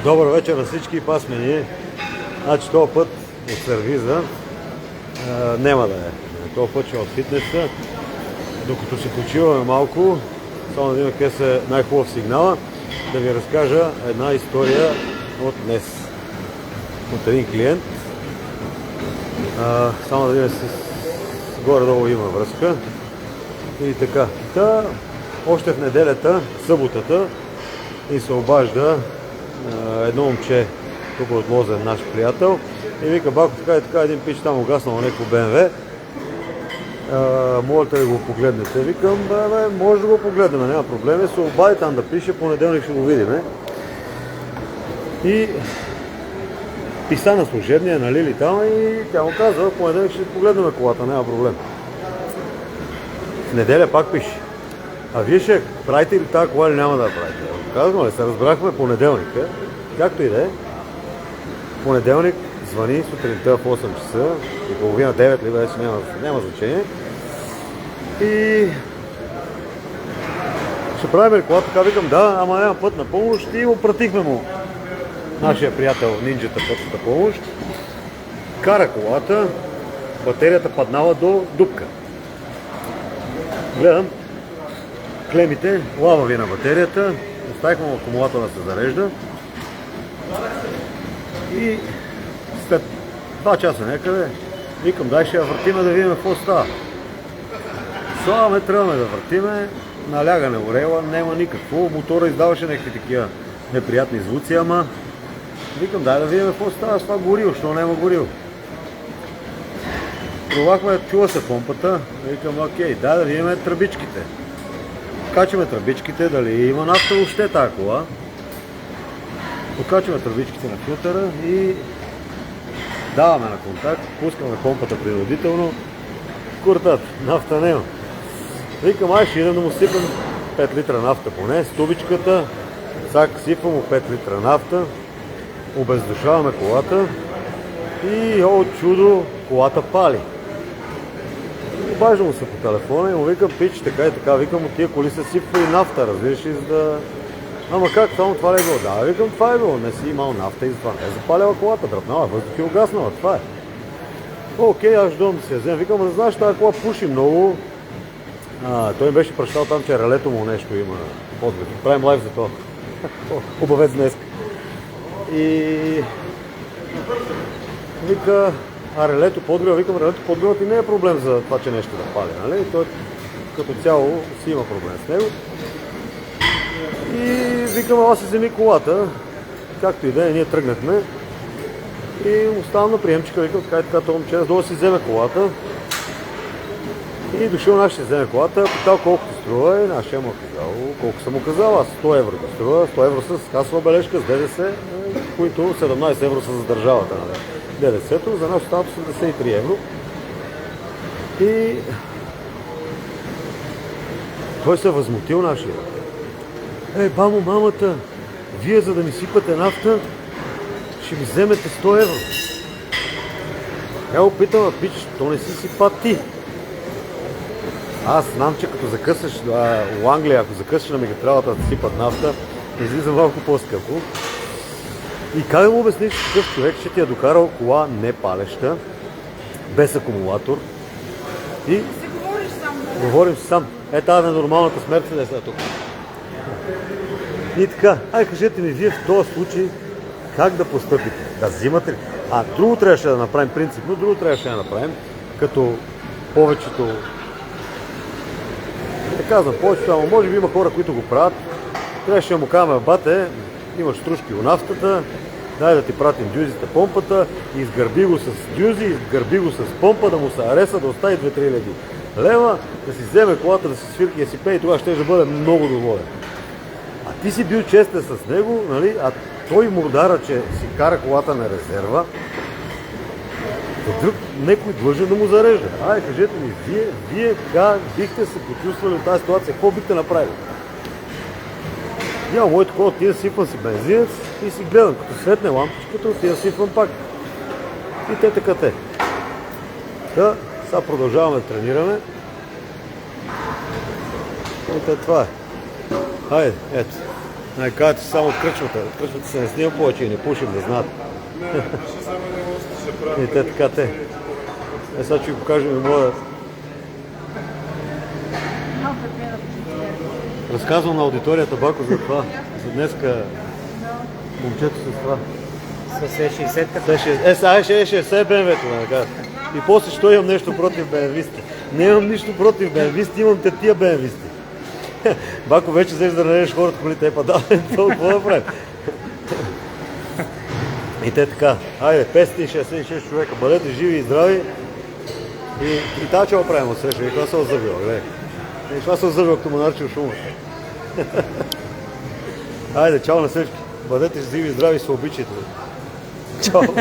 Добър вечер на всички, пак сме ние. Значи този път от сервиза няма да е. Този път ще е от фитнеса. Докато се почиваме малко, само да видим къде са най-хубав сигнала, да ви разкажа една история от днес. От един клиент. Само да видим горе-долу има връзка. И така. Още в неделята, съботата, и се обажда едно момче, тук от Лозен, наш приятел, и вика: бако, така и така, един пич там угаснал някакво БМВ. Можете да го погледнете? Викам: може да го погледнем, няма проблем. Се обади там да пише, понеделник ще го видим. И писа на служебния, нали ли там, и тя му казва: понеделник ще погледнем колата, няма проблем. В неделя пак пише: а вие ще правите ли тази кола или няма да правите? Казваме, се разбрахме понеделник. Както и да е. Понеделник звъни сутринта в 8 часа и половина, 9 ли вече, няма значение. И ще правим ли кола? Така викам: да, ама няма пътна помощ, и опратихме му нашия приятел нинджата пътната помощ. Кара колата, батерията паднала до дупка. Гледам клемите, лавави на батерията, оставихме му акумулатора да се зарежда и след 2 часа някъде викам: дай ще я въртиме да видим какво става. Слагаме, тръгваме да въртиме, налягане орела, няма никакво, мотора издаваше някакви такива неприятни звуци, ама викам: дай да видим какво става с това гориво, що няма гориво. Пробвахме, чува се помпата, викам: окей, дай да видим тръбичките. Покачваме тръбичките, дали има нафта въобще тази кола. Покачваме тръбичките на филтъра и даваме на контакт, пускаме помпата принудително. Куртат, нафта няма. Викам: ай, ще идем да му сипам 5 литра нафта поне, с тубичката. Сак сипам му 5 литра нафта, обездушаваме колата и о чудо, колата пали. Обаждам му се по телефона и му викам: пич, така и така, викам: от тия коли се сипва и нафта, разбираш ли, за да... Ама как, само това ли е било? Да, викам: това е било, не си имал нафта и затова не е запаляла колата, дръпнала въздух и угаснала, това е. Окей, аз дом да се взем, викам: да знаеш, тази кола пуши много. Той ми беше пращал там, че релето му нещо има подвиг. Правим лайв за това. Хубавец днес. И вика: релето подгрева, викам: релето подгрева и не е проблем за това, че нещо да пали, нали? Той като цяло си има проблем с него. И викам: аз си вземи колата, както и да е, ние тръгнахме. И оставам на приемчика, викам: така и така, това момче да си вземе колата. И дошъл наш ще вземе колата, питал колко ти струва, и нашия му казал колко съм му казал, аз 100 евро да струва, 100 евро с касова бележка, с ДДС, които 17 евро са за държавата, нали? ДДС-то, за нас остават 83 евро. И той се възмутил нашия. Бамо, мамата, вие за да ми сипате нафта, ще ми вземете 100 евро. Опитам: пич, то не си сипа ти. Аз знам, че като закъсаш в Англия, ако закъсаш на магистралата да сипат нафта, излиза малко по-скъпо. И как да му обясниш, че такъв човек ще ти е докарал кола не палеща, без акумулатор? И говорим си сам. Тази ненормалната смърт е тук. И така, кажете ми вие в този случай как да постъпите? Да взимате ли? Друго трябваше да направим принципно, друго трябваше да направим, като повечето... Не казвам повечето, ама може би има хора, които го правят. Трябваше да му кажем: бате, имаш стружки у нафтата, дай да ти пратим дюзите помпата, изгърби го с дюзи, изгърби го с помпа, да му се ареса, да остави 2-3 леди лева, да си вземе колата, да си свирки, да си пее, и тогава ще бъде много доволен. Ти си бил честен с него, нали? А той мурдара, че си кара колата на резерва, друг некой длъжен да му зарежда. Кажете ми, вие как бихте се почувствали от тази ситуация? Какво бихте направили? Няма моето кола, отида сипвам си бензинец и си гледам, като светне лампичката, отида сипвам пак. И те така те. Сега продължаваме да тренираме. И това е. Хайде, ето. Кажете си само от кръчвата. От кръчвата се не снима повече и не пушим, да знаят. И те така те. Сега ще ви покажем и моя. Разказвам на аудиторията Бако за това. За днеска момчето с това. С Е60-та. Сега ще 60 БМВ-то, да кажа. И после що имам нещо против БМВ-сте. Не имам нищо против БМВ-сте, имам те тия БМВ-сте. Бако вече взеш да наредиш хората колите, да, какво да правим? И те така, айде, 566 човека, бъдете живи и здрави. И тази чего правим от среща, и това се озъбила, гледай. И това се озъбила, като му наричал шума. Айде, чао на всички. Бъдете живи и здрави и се обичайте. Чао.